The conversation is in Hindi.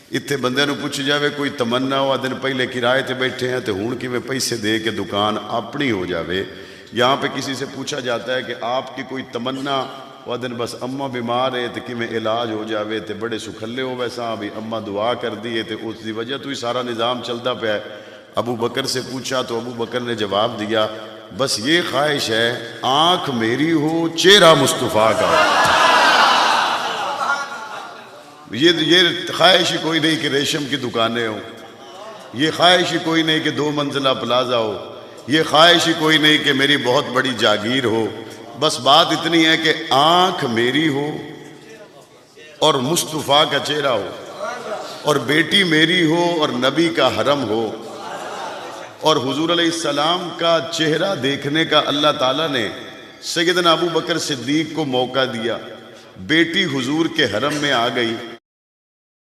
इत्थे बंदे नूं पुछ जाए कोई तमन्ना हुआ दिन पहले किराए ते बैठे हैं तो हुण किवें पैसे दे के दुकान अपनी हो जाए। यहाँ पे किसी से पूछा जाता है कि आपकी कोई तमन्ना वह दिन बस अम्मा बीमार है तो किवें इलाज हो जाए तो बड़े सुखले हो वैसा भी अम्मा दुआ कर दी है तो उसकी वजह तो ही सारा निज़ाम चलता पाया। अबू बकर से पूछा तो अबू बकर ने जवाब दिया बस ये ख्वाहिश है आँख मेरी हो चेहरा मुस्तफ़ा का। ये ख्वाहिश ही कोई नहीं कि रेशम की दुकानें हो, ये ख्वाहिश ही कोई नहीं कि 2 मंजिला प्लाजा हो, ये ख्वाहिश ही कोई नहीं कि मेरी बहुत बड़ी जागीर हो। बस बात इतनी है कि आँख मेरी हो और मुस्तफ़ा का चेहरा हो और बेटी मेरी हो और नबी का हरम हो और हुजूर अलैहिस्सलाम का चेहरा देखने का अल्लाह ताला ने सैयदना अबू बकर सिद्दीक को मौका दिया। बेटी हुजूर के हरम में आ गई